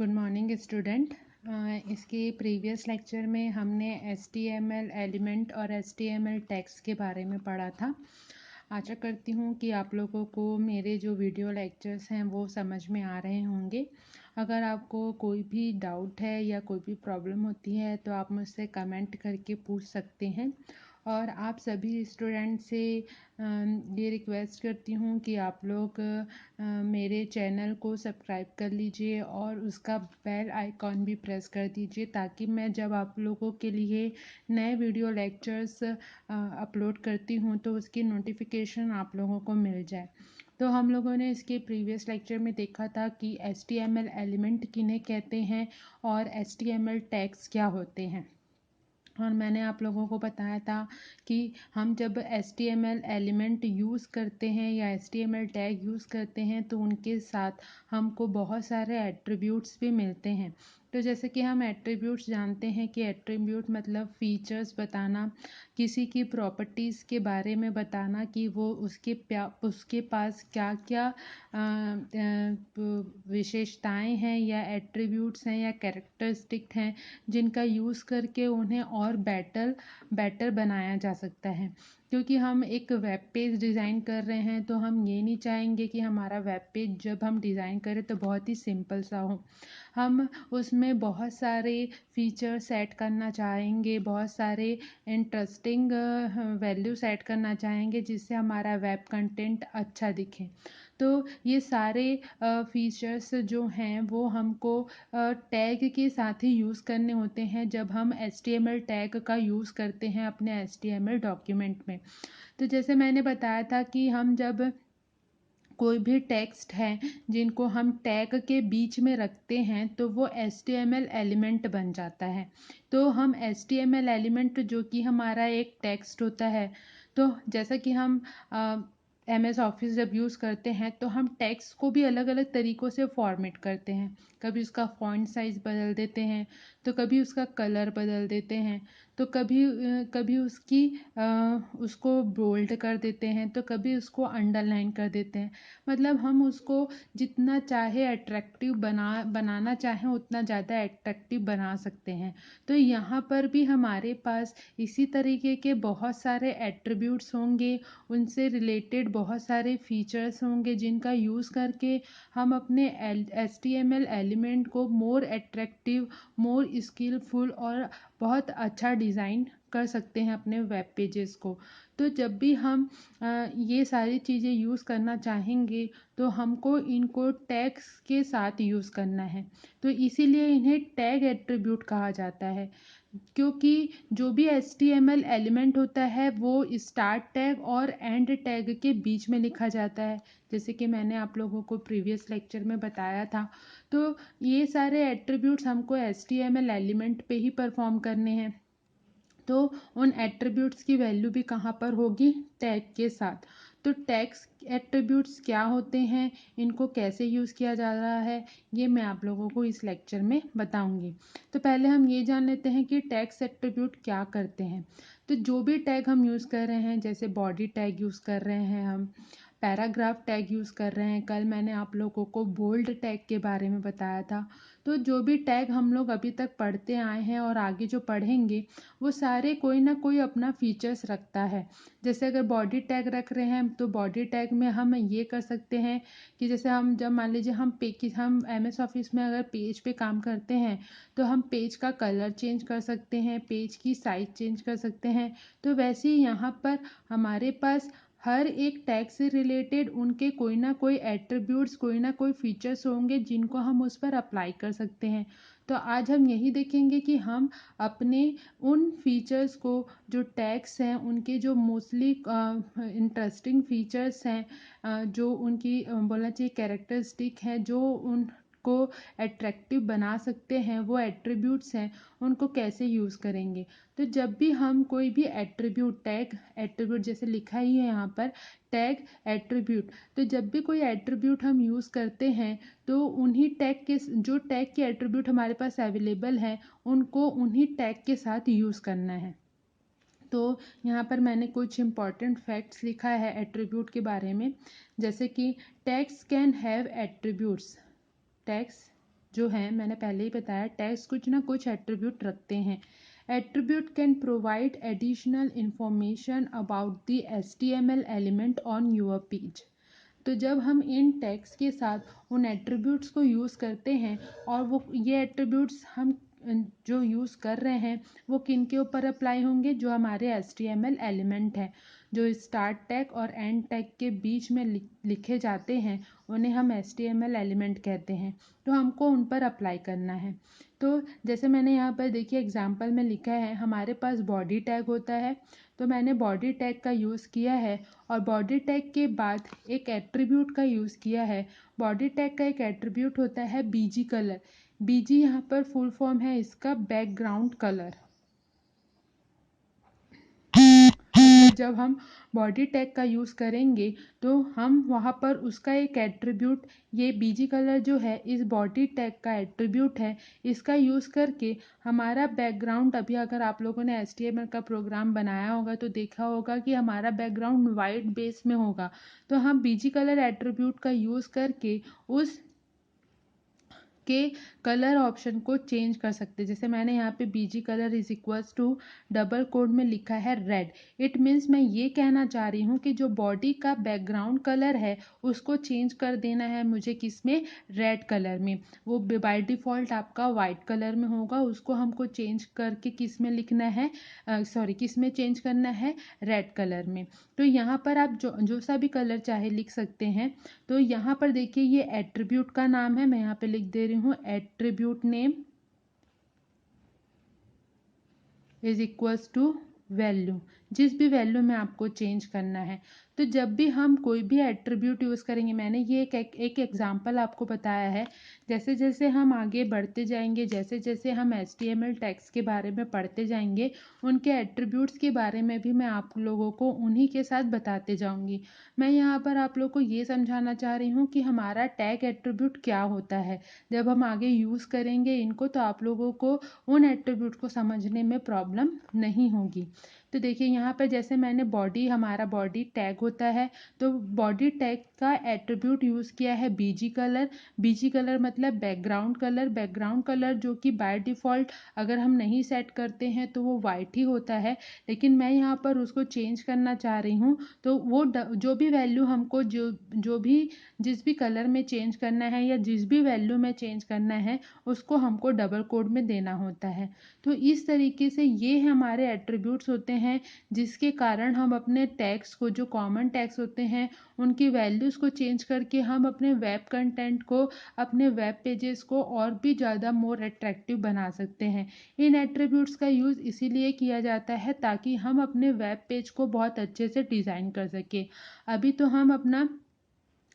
Good morning student. इसके previous lecture में हमने HTML एलिमेंट और HTML टैग्स के बारे में पढ़ा था। आशा करती हूँ कि आप लोगों को मेरे जो वीडियो लेक्चर्स हैं वो समझ में आ रहे होंगे। अगर आपको कोई भी डाउट है या कोई भी प्रॉब्लम होती है तो आप मुझसे कमेंट करके पूछ सकते हैं। और आप सभी स्टूडेंट से ये रिक्वेस्ट करती हूँ कि आप लोग मेरे चैनल को सब्सक्राइब कर लीजिए और उसका बेल आइकॉन भी प्रेस कर दीजिए, ताकि मैं जब आप लोगों के लिए नए वीडियो लेक्चर्स अपलोड करती हूँ तो उसकी नोटिफिकेशन आप लोगों को मिल जाए। तो हम लोगों ने इसके प्रीवियस लेक्चर में देखा था कि HTML एलिमेंट किन्हें कहते हैं और HTML टैग्स क्या होते हैं। और मैंने आप लोगों को बताया था कि हम जब HTML एलिमेंट यूज़ करते हैं या HTML टैग यूज़ करते हैं तो उनके साथ हमको बहुत सारे एट्रीब्यूट्स भी मिलते हैं। तो जैसे कि हम एट्रीब्यूट्स जानते हैं कि एट्रीब्यूट मतलब फीचर्स बताना, किसी की प्रॉपर्टीज़ के बारे में बताना कि वो उसके पास क्या क्या विशेषताएं हैं या एट्रीब्यूट्स हैं या कैरेक्टरिस्टिक हैं जिनका यूज़ करके उन्हें और बेटर बनाया जा सकता है। क्योंकि हम एक वेब पेज डिज़ाइन कर रहे हैं तो हम ये नहीं चाहेंगे कि हमारा वेब पेज जब हम डिज़ाइन करें तो बहुत ही सिंपल सा हो। हम उसमें बहुत सारे फीचर सेट करना चाहेंगे, बहुत सारे इंटरेस्टिंग वैल्यू सेट करना चाहेंगे जिससे हमारा वेब कंटेंट अच्छा दिखे। तो ये सारे फीचर्स जो हैं वो हमको टैग के साथ ही यूज़ करने होते हैं जब हम HTML टैग का यूज़ करते हैं अपने HTML डॉक्यूमेंट में। तो जैसे मैंने बताया था कि हम जब कोई भी टेक्स्ट है जिनको हम टैग के बीच में रखते हैं तो वो HTML एलिमेंट बन जाता है। तो हम HTML एलिमेंट जो कि हमारा एक टेक्स्ट होता है, तो जैसा कि हम MS ऑफिस जब यूज़ करते हैं तो हम टेक्स्ट को भी अलग अलग तरीक़ों से फॉर्मेट करते हैं। कभी उसका फॉन्ट साइज़ बदल देते हैं, तो कभी उसका कलर बदल देते हैं, तो कभी उसको बोल्ड कर देते हैं, तो कभी उसको अंडरलाइन कर देते हैं। मतलब हम उसको जितना चाहे अट्रैक्टिव बनाना चाहें उतना ज़्यादा अट्रैक्टिव बना सकते हैं। तो यहाँ पर भी हमारे पास इसी तरीके के बहुत सारे एट्रीब्यूट्स होंगे, उनसे रिलेटेड बहुत सारे फीचर्स होंगे जिनका यूज़ करके हम अपने HTML एलिमेंट को मोर अट्रैक्टिव, मोर स्किलफुल और बहुत अच्छा डिज़ाइन कर सकते हैं अपने वेब पेजेस को। तो जब भी हम ये सारी चीज़ें यूज़ करना चाहेंगे तो हमको इनको टैग्स के साथ यूज़ करना है। तो इसीलिए इन्हें टैग एट्रीब्यूट कहा जाता है, क्योंकि जो भी HTML एलिमेंट होता है वो स्टार्ट टैग और एंड टैग के बीच में लिखा जाता है, जैसे कि मैंने आप लोगों को प्रीवियस लेक्चर में बताया था। तो ये सारे एट्रीब्यूट्स हमको HTML एलिमेंट पे ही परफॉर्म करने हैं। तो उन एट्रीब्यूट्स की वैल्यू भी कहाँ पर होगी? टैग के साथ। तो टैग्स एट्रीब्यूट्स क्या होते हैं, इनको कैसे यूज़ किया जा रहा है, ये मैं आप लोगों को इस लेक्चर में बताऊंगी। तो पहले हम ये जान लेते हैं कि टैग्स एट्रीब्यूट क्या करते हैं। तो जो भी टैग हम यूज़ कर रहे हैं, जैसे बॉडी टैग यूज़ कर रहे हैं, हम पैराग्राफ टैग यूज़ कर रहे हैं, कल मैंने आप लोगों को बोल्ड टैग के बारे में बताया था। तो जो भी टैग हम लोग अभी तक पढ़ते आए हैं और आगे जो पढ़ेंगे वो सारे कोई ना कोई अपना फीचर्स रखता है। जैसे अगर बॉडी टैग रख रहे हैं तो बॉडी टैग में हम ये कर सकते हैं कि जैसे हम जब मान लीजिए हम MS ऑफिस में अगर पेज पे काम करते हैं तो हम पेज का कलर चेंज कर सकते हैं, पेज की साइज चेंज कर सकते हैं। तो वैसे ही यहाँ पर हमारे पास हर एक टैग से रिलेटेड उनके कोई ना कोई एट्रीब्यूट्स, कोई ना कोई फीचर्स होंगे जिनको हम उस पर अप्लाई कर सकते हैं। तो आज हम यही देखेंगे कि हम अपने उन फीचर्स को, जो टैग्स हैं उनके जो मोस्टली इंटरेस्टिंग फीचर्स हैं, जो उनकी बोलना चाहिए कैरेक्टरिस्टिक हैं, जो उनको अट्रैक्टिव बना सकते हैं, वो एट्रीब्यूट्स हैं, उनको कैसे यूज़ करेंगे। तो जब भी हम कोई भी एट्रीब्यूट, टैग एट्रीब्यूट जैसे लिखा ही है यहाँ पर टैग एट्रीब्यूट, तो जब भी कोई एट्रीब्यूट हम यूज़ करते हैं तो उन्हीं टैग के जो टैग के एट्रीब्यूट हमारे पास अवेलेबल हैं उनको उन्हीं टैग के साथ यूज़ करना है। तो यहाँ पर मैंने कुछ इम्पॉर्टेंट फैक्ट्स लिखा है एट्रीब्यूट के बारे में, जैसे कि tags can have attributes. Tags जो है, मैंने पहले ही बताया, टैग्स कुछ ना कुछ एट्रीब्यूट रखते हैं। Attribute can provide additional information about the HTML element on your page. तो जब हम इन टैग्स के साथ उन एट्रीब्यूट्स को यूज़ करते हैं और वो ये एट्रीब्यूट्स हम जो यूज़ कर रहे हैं वो किन के ऊपर अप्लाई होंगे, जो हमारे HTML एलिमेंट हैं, जो स्टार्ट टैग और एंड टैग के बीच में लिखे जाते हैं, उन्हें हम HTML एलिमेंट कहते हैं। तो हमको उन पर अप्लाई करना है। तो जैसे मैंने यहाँ पर देखिए एग्जांपल में लिखा है, हमारे पास बॉडी टैग होता है, तो मैंने बॉडी टैग का यूज़ किया है और बॉडी टैग के बाद एक एट्रीब्यूट का यूज़ किया है। बॉडी टैग का एक एट्रीब्यूट होता है बीजी कलर। बीजी यहाँ पर फुल फॉर्म है इसका बैकग्राउंड कलर। मतलब जब हम बॉडी टैग का यूज़ करेंगे तो हम वहाँ पर उसका एक एट्रीब्यूट, ये बीजी कलर जो है इस बॉडी टैग का एट्रीब्यूट है, इसका यूज़ करके हमारा बैकग्राउंड, अभी अगर आप लोगों ने HTML का प्रोग्राम बनाया होगा तो देखा होगा कि हमारा बैकग्राउंड वाइट बेस में होगा, तो हम बीजी कलर एट्रीब्यूट का यूज़ करके उस के कलर ऑप्शन को चेंज कर सकते हैं। जैसे मैंने यहाँ पे BG colour is equals to double code में लिखा है रेड। इट मीन्स मैं ये कहना चाह रही हूँ कि जो बॉडी का बैकग्राउंड कलर है उसको चेंज कर देना है मुझे, किस में, रेड कलर में। वो बाय डिफ़ॉल्ट आपका वाइट कलर में होगा, उसको हमको चेंज करके किस में लिखना है, किस में चेंज करना है, रेड कलर में। तो यहाँ पर आप जो सा भी कलर चाहे लिख सकते हैं। तो यहाँ पर देखिए ये एट्रीब्यूट का नाम है, मैं यहाँ पे लिख दे रही हूँ attribute name is equals to value, जिस भी वैल्यू में आपको चेंज करना है। तो जब भी हम कोई भी एट्रीब्यूट यूज़ करेंगे, मैंने ये एक एग्जांपल आपको बताया है, जैसे जैसे हम आगे बढ़ते जाएंगे, जैसे जैसे हम HTML टैग्स के बारे में पढ़ते जाएंगे, उनके एट्रीब्यूट्स के बारे में भी मैं आप लोगों को उन्हीं के साथ बताते जाऊंगी। मैं यहाँ पर आप लोग को ये समझाना चाह रही हूँ कि हमारा टैग एट्रीब्यूट क्या होता है। जब हम आगे यूज़ करेंगे इनको तो आप लोगों को उन एट्रीब्यूट को समझने में प्रॉब्लम नहीं होगी। तो देखिए यहाँ पर जैसे मैंने बॉडी, हमारा बॉडी टैग होता है, तो बॉडी टैग का एट्रीब्यूट यूज़ किया है बीजी कलर। बीजी कलर मतलब बैकग्राउंड कलर। बैकग्राउंड कलर जो कि बाय डिफ़ॉल्ट अगर हम नहीं सेट करते हैं तो वो वाइट ही होता है, लेकिन मैं यहाँ पर उसको चेंज करना चाह रही हूँ। तो वो जो भी वैल्यू हमको जो भी जिस भी कलर में चेंज करना है या जिस भी वैल्यू में चेंज करना है उसको हमको डबल कोड में देना होता है। तो इस तरीके से ये हमारे एट्रीब्यूट्स होते हैं जिसके कारण हम अपने टैग्स को, जो कॉमन टैग्स होते हैं, उनकी वैल्यूज़ को चेंज करके हम अपने वेब कंटेंट को, अपने वेब पेजेस को और भी ज़्यादा मोर अट्रैक्टिव बना सकते हैं। इन एट्रीब्यूट्स का यूज़ इसीलिए किया जाता है ताकि हम अपने वेब पेज को बहुत अच्छे से डिज़ाइन कर सकें। अभी तो हम अपना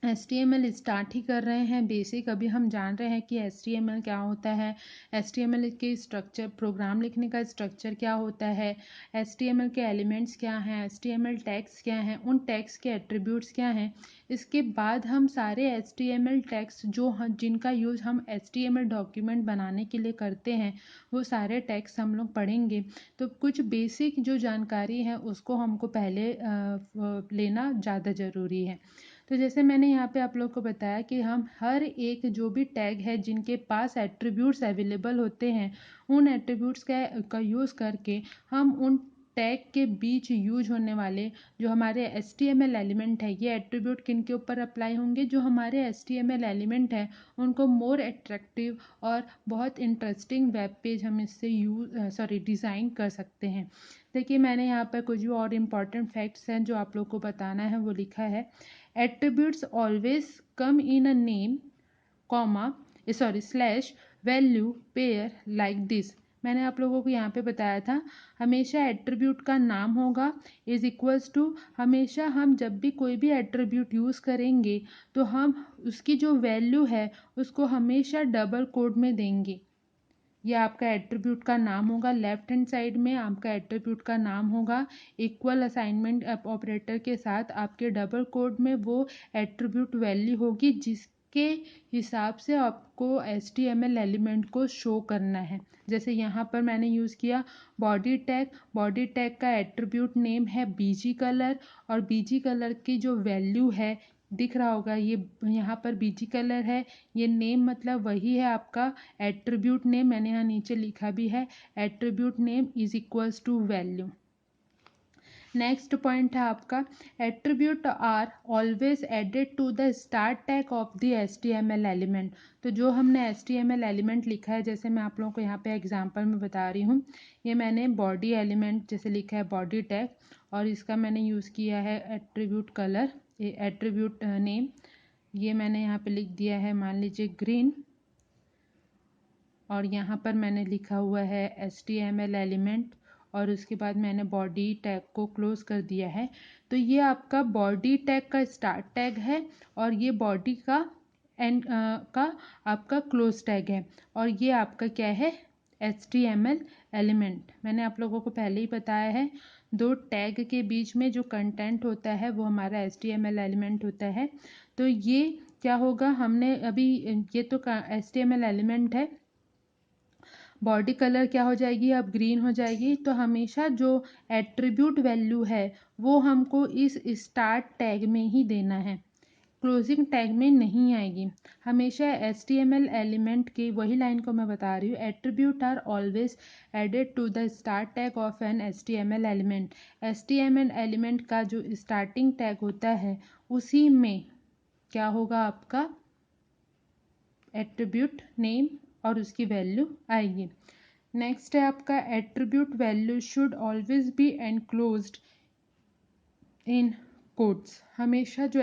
HTML स्टार्ट ही कर रहे हैं बेसिक। अभी हम जान रहे हैं कि HTML क्या होता है, HTML के स्ट्रक्चर, प्रोग्राम लिखने का स्ट्रक्चर क्या होता है, HTML के एलिमेंट्स क्या हैं, HTML टैग्स क्या हैं, उन टैग्स के एट्रीब्यूट्स क्या हैं। इसके बाद हम सारे HTML टैग्स जिनका यूज़ हम HTML डॉक्यूमेंट बनाने के लिए करते हैं, वो सारे टैग्स हम लोग पढ़ेंगे। तो कुछ बेसिक जो जानकारी है उसको हमको पहले लेना ज़्यादा ज़रूरी है। तो जैसे मैंने यहाँ पे आप लोग को बताया कि हम हर एक जो भी टैग है जिनके पास एट्रीब्यूट्स अवेलेबल होते हैं, उन एट्रीब्यूट्स का यूज़ करके हम उन टैग के बीच यूज होने वाले जो हमारे HTML एलिमेंट है, ये एट्रीब्यूट किन के ऊपर अप्लाई होंगे, जो हमारे HTML एलिमेंट है उनको मोर एट्रैक्टिव और बहुत इंटरेस्टिंग वेब पेज हम इससे डिज़ाइन कर सकते हैं। देखिए मैंने यहाँ पर कुछ भी और इम्पॉर्टेंट फैक्ट्स हैं जो आप लोग को बताना है, वो लिखा है। Attributes always come in a name, comma, slash, value, pair like this। मैंने आप लोगों को यहाँ पे बताया था, हमेशा एट्रीब्यूट का नाम होगा इज इक्वल्स टू, हमेशा हम जब भी कोई भी एट्रीब्यूट यूज़ करेंगे तो हम उसकी जो वैल्यू है उसको हमेशा डबल कोड में देंगे। ये आपका एट्रीब्यूट का नाम होगा, लेफ्ट हैंड साइड में आपका एट्रीब्यूट का नाम होगा, इक्वल असाइनमेंट ऑपरेटर के साथ आपके डबल कोड में वो एट्रीब्यूट वैल्यू होगी जिसके हिसाब से आपको HTML एलिमेंट को शो करना है। जैसे यहाँ पर मैंने यूज़ किया बॉडी टैग। बॉडी टैग का एट्रीब्यूट नेम है बीजी कलर और बीजी कलर की जो वैल्यू है दिख रहा होगा, ये यहाँ पर बीजी कलर है। ये नेम मतलब वही है आपका एट्रीब्यूट नेम, मैंने यहाँ नीचे लिखा भी है, attribute name is equals to value. Next point है आपका attribute are always added to the start tag of the HTML element. तो जो हमने HTML एलिमेंट लिखा है, जैसे मैं आप लोगों को यहाँ पे एग्जांपल में बता रही हूँ, ये मैंने बॉडी एलिमेंट जैसे लिखा है बॉडी टैग, और इसका मैंने यूज़ किया है एट्रीब्यूट कलर, एट्रीब्यूट नेम, ये मैंने यहाँ पे लिख दिया है मान लीजिए ग्रीन, और यहाँ पर मैंने लिखा हुआ है HTML एलिमेंट, और उसके बाद मैंने बॉडी टैग को क्लोज कर दिया है। तो ये आपका बॉडी टैग का स्टार्ट टैग है, और ये बॉडी का एंड का आपका क्लोज टैग है, और ये आपका क्या है HTML एलिमेंट। मैंने आप लोगों को पहले ही बताया है, दो टैग के बीच में जो कंटेंट होता है वो हमारा HTML एलिमेंट होता है। तो ये क्या होगा, हमने अभी ये तो HTML एलिमेंट है, बॉडी कलर क्या हो जाएगी अब ग्रीन हो जाएगी। तो हमेशा जो एट्रीब्यूट वैल्यू है वो हमको इस स्टार्ट टैग में ही देना है, क्लोजिंग टैग में नहीं आएगी। हमेशा HTML एलिमेंट की वही लाइन को मैं बता रही हूँ, attribute are always added to the start tag of an HTML element. HTML element का जो स्टार्टिंग टैग होता है उसी में क्या होगा आपका एट्रीब्यूट नेम और उसकी वैल्यू आएगी। नेक्स्ट है आपका attribute value should always be enclosed in quotes. हमेशा जो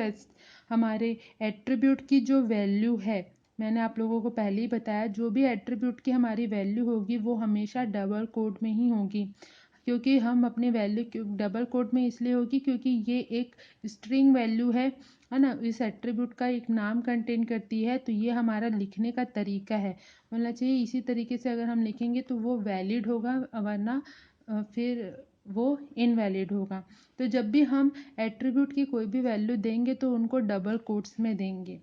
हमारे एट्रीब्यूट की जो वैल्यू है, मैंने आप लोगों को पहले ही बताया, जो भी एट्रीब्यूट की हमारी वैल्यू होगी वो हमेशा डबल कोट में ही होगी, क्योंकि हम अपनी वैल्यू डबल कोट में इसलिए होगी क्योंकि ये एक स्ट्रिंग वैल्यू है ना, इस एट्रीब्यूट का एक नाम कंटेन करती है। तो ये हमारा लिखने का तरीका है, बोलना चाहिए इसी तरीके से अगर हम लिखेंगे तो वो वैलिड होगा, वरना फिर वो इनवैलिड होगा। तो जब भी हम एट्रीब्यूट की कोई भी वैल्यू देंगे तो उनको डबल कोट्स में देंगे।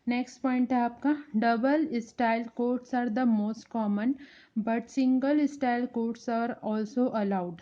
नेक्स्ट पॉइंट है आपका double style quotes are the most common but single style quotes are also allowed.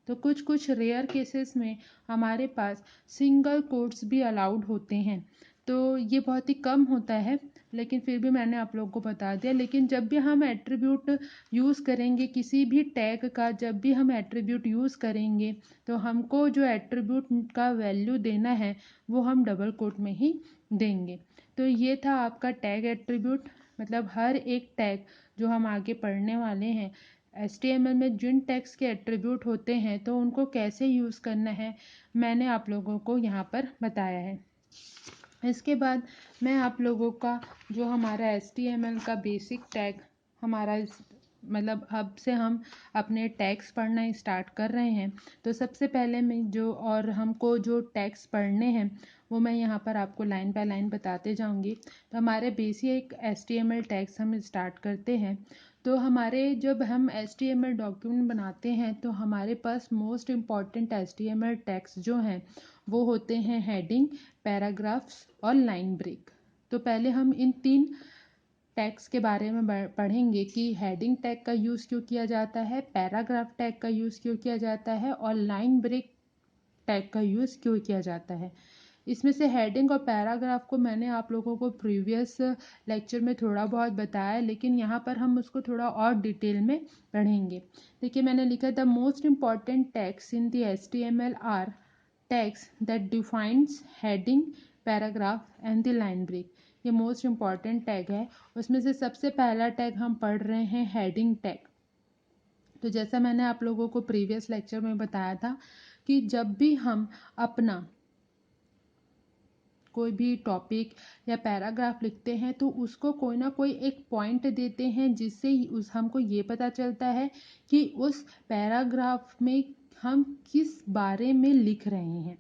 तो कुछ कुछ रेयर केसेस में हमारे पास सिंगल कोट्स भी अलाउड होते हैं। तो ये बहुत ही कम होता है, लेकिन फिर भी मैंने आप लोगों को बता दिया। लेकिन जब भी हम एट्रीब्यूट यूज़ करेंगे किसी भी टैग का, जब भी हम एट्रीब्यूट यूज़ करेंगे तो हमको जो एट्रीब्यूट का वैल्यू देना है वो हम डबल कोट में ही देंगे। तो ये था आपका टैग एट्रीब्यूट, मतलब हर एक टैग जो हम आगे पढ़ने वाले हैं, HTML में जिन टैग्स के एट्रीब्यूट होते हैं तो उनको कैसे यूज़ करना है मैंने आप लोगों को यहाँ पर बताया है। इसके बाद मैं आप लोगों का जो हमारा HTML का बेसिक टैग हमारा मतलब अब से हम अपने टैग्स पढ़ना स्टार्ट कर रहे हैं। तो सबसे पहले मैं जो और हमको जो टैग्स पढ़ने हैं वो मैं यहाँ पर आपको लाइन बाय लाइन बताते जाऊँगी। तो हमारे बेसिक HTML टैग्स हम स्टार्ट करते हैं। तो हमारे जब हम HTML डॉक्यूमेंट बनाते हैं तो हमारे पास मोस्ट इम्पॉर्टेंट HTML टैग्स जो हैं वो होते हैं हेडिंग, पैराग्राफ्स और लाइन ब्रेक। तो पहले हम इन तीन टैग्स के बारे में पढ़ेंगे कि हेडिंग टैग का यूज़ क्यों किया जाता है, पैराग्राफ टैग का यूज़ क्यों किया जाता है और लाइन ब्रेक टैग का यूज़ क्यों किया जाता है। इसमें से हेडिंग और पैराग्राफ को मैंने आप लोगों को प्रीवियस लेक्चर में थोड़ा बहुत बताया, लेकिन यहाँ पर हम उसको थोड़ा और डिटेल में पढ़ेंगे। देखिए मैंने लिखा the most important tags in the HTML are tags that defines heading, paragraph and the line break. ये मोस्ट इम्पॉर्टेंट टैग है। उसमें से सबसे पहला टैग हम पढ़ रहे हैं हेडिंग टैग। तो जैसा मैंने आप लोगों को प्रीवियस लेक्चर में बताया था कि जब भी हम अपना कोई भी टॉपिक या पैराग्राफ लिखते हैं तो उसको कोई ना कोई एक पॉइंट देते हैं, जिससे उस हमको ये पता चलता है कि उस पैराग्राफ में हम किस बारे में लिख रहे हैं,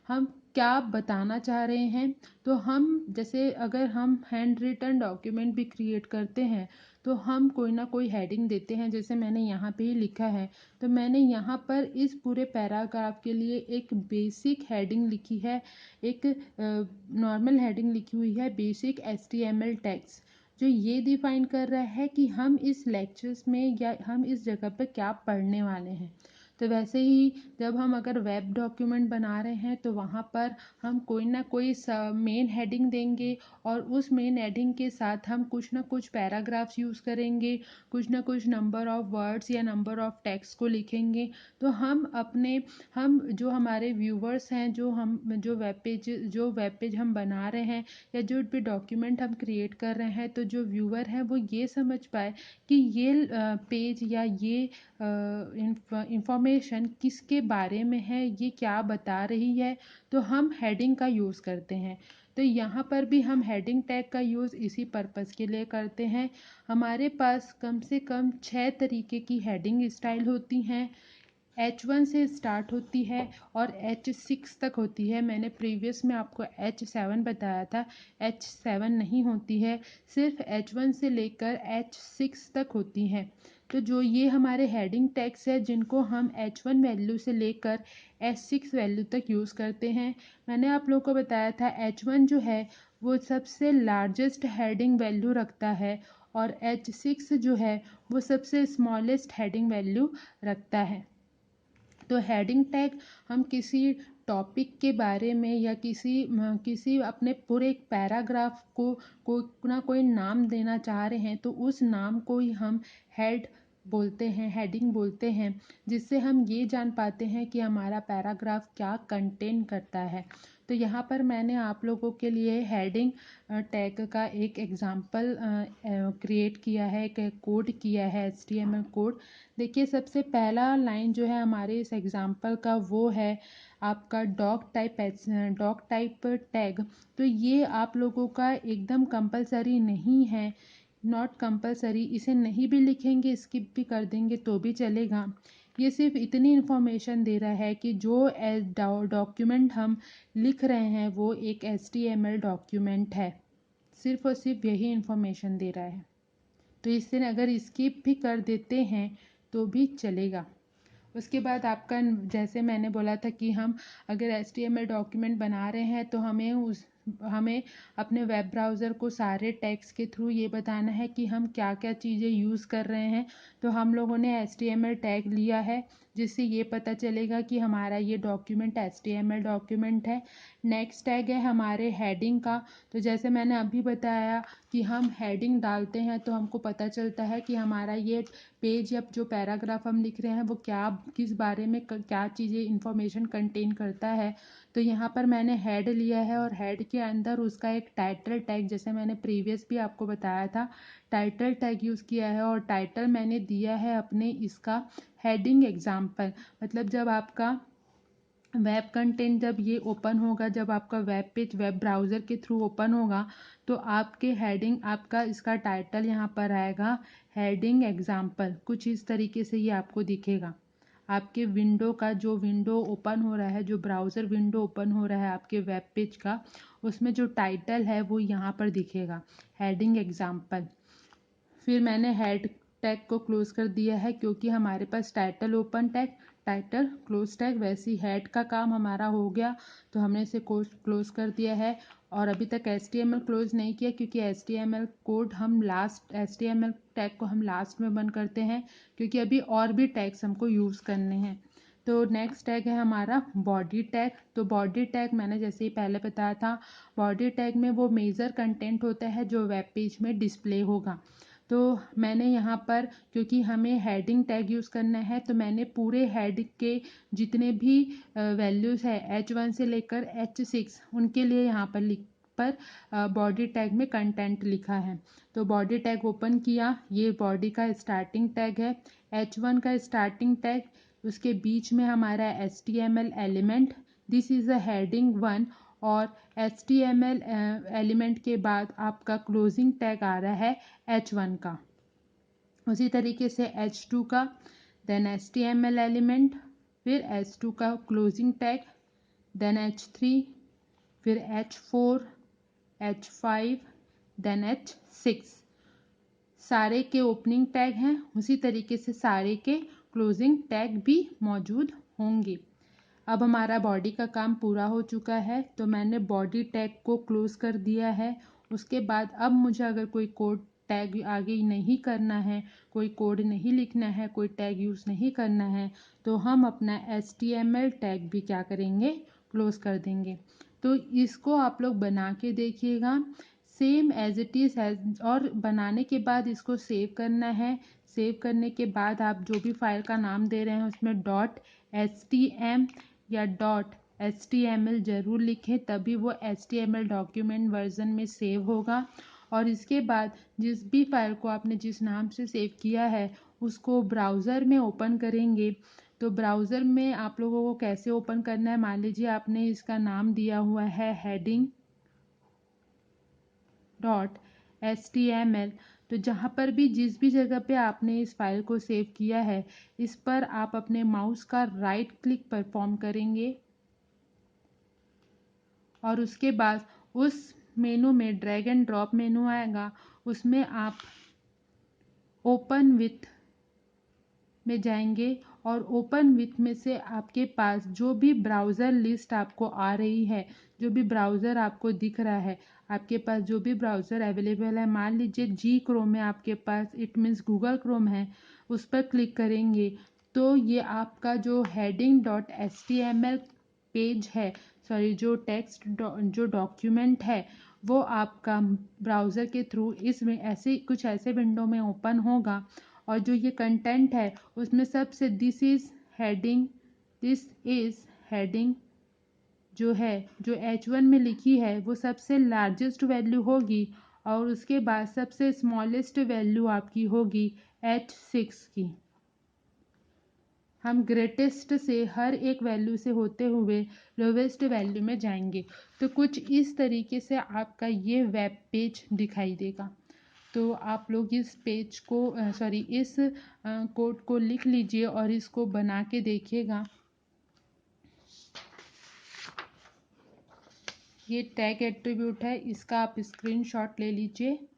हम क्या बताना चाह रहे हैं। तो हम जैसे अगर हम हैंड रिटन डॉक्यूमेंट भी क्रिएट करते हैं तो हम कोई ना कोई हेडिंग देते हैं, जैसे मैंने यहाँ पे ही लिखा है। तो मैंने यहाँ पर इस पूरे पैराग्राफ के लिए एक बेसिक हेडिंग लिखी है, एक नॉर्मल हेडिंग लिखी हुई है बेसिक HTML टैग्स, जो ये डिफाइन कर रहा है कि हम इस लेक्चर्स में या हम इस जगह पर क्या पढ़ने वाले हैं। तो वैसे ही जब हम अगर वेब डॉक्यूमेंट बना रहे हैं तो वहाँ पर हम कोई ना कोई मेन हेडिंग देंगे और उस मेन हेडिंग के साथ हम कुछ ना कुछ पैराग्राफ्स यूज़ करेंगे, कुछ ना कुछ नंबर ऑफ़ वर्ड्स या नंबर ऑफ़ टेक्स्ट को लिखेंगे। तो हम जो हमारे व्यूवर्स हैं, जो वेब पेज हम बना रहे हैं या जो भी डॉक्यूमेंट हम क्रिएट कर रहे हैं, तो जो व्यूवर है वो ये समझ पाए कि ये पेज या ये इंफॉर्मेशन किसके बारे में है, ये क्या बता रही है। तो हम हेडिंग का यूज़ करते हैं। तो यहाँ पर भी हम हेडिंग टैग का यूज़ इसी पर्पज़ के लिए करते हैं। हमारे पास कम से कम 6 तरीके की हेडिंग स्टाइल होती हैं। H1 से स्टार्ट होती है और H6 तक होती है। मैंने प्रीवियस में आपको H7 बताया था, H7 नहीं होती है, सिर्फ H1 से लेकर H6 तक होती हैं। तो जो ये हमारे हेडिंग टैग्स है जिनको हम H1 वैल्यू से लेकर H6 वैल्यू तक यूज़ करते हैं। मैंने आप लोगों को बताया था H1 जो है वो सबसे लार्जेस्ट हेडिंग वैल्यू रखता है और H6 जो है वो सबसे स्मॉलेस्ट हेडिंग वैल्यू रखता है। तो हेडिंग टैग हम किसी टॉपिक के बारे में या किसी अपने पूरे एक पैराग्राफ को कोई नाम देना चाह रहे हैं तो उस नाम को ही हम हेड बोलते हैं, हेडिंग बोलते हैं, जिससे हम ये जान पाते हैं कि हमारा पैराग्राफ क्या कंटेन करता है। तो यहाँ पर मैंने आप लोगों के लिए हेडिंग टैग का एक एग्जांपल क्रिएट किया है, एक कोड किया है, HTML कोड। देखिए सबसे पहला लाइन जो है हमारे इस एग्जांपल का वो है आपका डॉग टाइप टैग। तो ये आप लोगों का एकदम कंपलसरी नहीं है, नॉट कंपलसरी। इसे नहीं भी लिखेंगे, स्किप भी कर देंगे तो भी चलेगा। ये सिर्फ इतनी इन्फॉर्मेशन दे रहा है कि जो डॉक्यूमेंट हम लिख रहे हैं वो एक HTML डॉक्यूमेंट है, सिर्फ और सिर्फ यही इन्फॉर्मेशन दे रहा है। तो इससे अगर स्किप भी कर देते हैं तो भी चलेगा। उसके बाद आपका, जैसे मैंने बोला था कि हम अगर HTML डॉक्यूमेंट बना रहे हैं तो हमें अपने वेब ब्राउज़र को सारे टैग्स के थ्रू ये बताना है कि हम क्या क्या चीज़ें यूज़ कर रहे हैं। तो हम लोगों ने HTML टैग लिया है जिससे ये पता चलेगा कि हमारा ये डॉक्यूमेंट HTML डॉक्यूमेंट है। नेक्स्ट टैग है हमारे हेडिंग का। तो जैसे मैंने अभी बताया कि हम हेडिंग डालते हैं तो हमको पता चलता है कि हमारा ये पेज या जो पैराग्राफ हम लिख रहे हैं वो किस बारे में क्या चीज़ें इंफॉर्मेशन कंटेन करता है। तो यहाँ पर मैंने हेड लिया है और हेड के अंदर उसका एक टाइटल टैग, जैसे मैंने प्रीवियस भी आपको बताया था, टाइटल टैग यूज़ किया है और टाइटल मैंने दिया है अपने इसका हेडिंग एग्जाम्पल। मतलब जब आपका वेब कंटेंट जब ये ओपन होगा, जब आपका वेब पेज वेब ब्राउज़र के थ्रू ओपन होगा तो आपके हेडिंग, आपका इसका टाइटल यहाँ पर आएगा हेडिंग एग्जाम्पल। कुछ इस तरीके से ये आपको दिखेगा। आपके विंडो का जो विंडो ओपन हो रहा है, जो ब्राउज़र विंडो ओपन हो रहा है आपके वेब पेज का, उसमें जो टाइटल है वो यहाँ पर दिखेगा, हेडिंग एग्जाम्पल। फिर मैंने हेड टैग को क्लोज कर दिया है क्योंकि हमारे पास title open tag, title close tag, वैसी हेड का काम हमारा हो गया तो हमने इसे क्लोज कर दिया है। और अभी तक HTML क्लोज नहीं किया क्योंकि HTML कोड हम लास्ट, HTML टैग को हम लास्ट में बंद करते हैं क्योंकि अभी और भी टैग्स हमको यूज़ करने हैं। तो नेक्स्ट टैग है हमारा बॉडी टैग। तो बॉडी टैग मैंने जैसे ही पहले बताया था, बॉडी टैग में वो मेजर कंटेंट होता है जो वेब पेज में डिस्प्ले होगा। तो मैंने यहाँ पर, क्योंकि हमें हेडिंग टैग यूज़ करना है, तो मैंने पूरे हेड के जितने भी वैल्यूज़ है H1 से लेकर H6 उनके लिए यहाँ पर बॉडी टैग में कंटेंट लिखा है। तो बॉडी टैग ओपन किया, ये बॉडी का स्टार्टिंग टैग है, H1 का स्टार्टिंग टैग, उसके बीच में हमारा HTML element, this is a heading 1। और HTML एलिमेंट के बाद आपका क्लोजिंग टैग आ रहा है H1 का। उसी तरीके से H2 का, देन HTML एलिमेंट, फिर H2 का क्लोजिंग टैग, देन H3, फिर H4, H5, देन H6। सारे के ओपनिंग टैग हैं, उसी तरीके से सारे के क्लोजिंग टैग भी मौजूद होंगे। अब हमारा बॉडी का काम पूरा हो चुका है तो मैंने बॉडी टैग को क्लोज कर दिया है। उसके बाद अब मुझे अगर कोई कोड टैग आगे नहीं करना है, कोई कोड नहीं लिखना है, कोई टैग यूज़ नहीं करना है, तो हम अपना HTML टैग भी क्या करेंगे, क्लोज़ कर देंगे। तो इसको आप लोग बना के देखिएगा, same as it is as, और बनाने के बाद इसको सेव करना है। सेव करने के बाद आप जो भी फाइल का नाम दे रहे हैं उसमें .htm या .html ज़रूर लिखें, तभी वो HTML डॉक्यूमेंट वर्जन में सेव होगा। और इसके बाद जिस भी फाइल को आपने जिस नाम से सेव किया है उसको ब्राउज़र में ओपन करेंगे। तो ब्राउज़र में आप लोगों को कैसे ओपन करना है, मान लीजिए आपने इसका नाम दिया हुआ है heading.html, तो जहाँ पर भी जिस भी जगह पे आपने इस फाइल को सेव किया है, इस पर आप अपने माउस का राइट क्लिक परफॉर्म करेंगे और उसके बाद उस मेनू में ड्रैग एंड ड्रॉप मेनू आएगा, उसमें आप ओपन विथ में जाएंगे और ओपन विथ में से आपके पास जो भी ब्राउज़र लिस्ट आपको आ रही है, जो भी ब्राउज़र आपको दिख रहा है, आपके पास जो भी ब्राउज़र अवेलेबल है, मान लीजिए जी क्रोम है आपके पास, इट मीन्स गूगल क्रोम है, उस पर क्लिक करेंगे तो ये आपका जो heading.html पेज है, सॉरी जो टेक्स्ट जो डॉक्यूमेंट है, वो आपका ब्राउज़र के थ्रू इसमें ऐसे कुछ ऐसे विंडो में ओपन होगा। और जो ये कंटेंट है उसमें सबसे दिस इज़ हेडिंग जो है, जो H1 में लिखी है वो सबसे लार्जेस्ट वैल्यू होगी और उसके बाद सबसे स्मॉलेस्ट वैल्यू आपकी होगी H6 की। हम ग्रेटेस्ट से हर एक वैल्यू से होते हुए लोवेस्ट वैल्यू में जाएंगे। तो कुछ इस तरीके से आपका ये वेब पेज दिखाई देगा। तो आप लोग इस पेज को इस कोड को लिख लीजिए और इसको बना के देखिएगा। ये टैग एट्रीब्यूट है, इसका आप स्क्रीनशॉट ले लीजिए।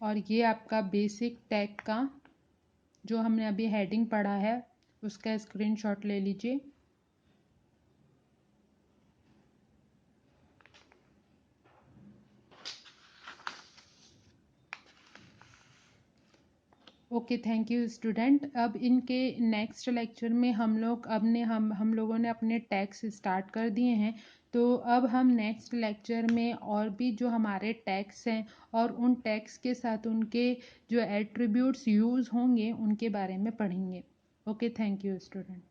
और ये आपका बेसिक टैग का जो हमने अभी हेडिंग पढ़ा है उसका स्क्रीनशॉट ले लीजिए। Okay, thank you student. अब इनके नेक्स्ट लेक्चर में हम लोगों ने अपने टैग्स स्टार्ट कर दिए हैं। तो अब हम नेक्स्ट लेक्चर में और भी जो हमारे टैग्स हैं और उन टैग्स के साथ उनके जो एट्रीब्यूट्स यूज़ होंगे उनके बारे में पढ़ेंगे। Okay, thank you student.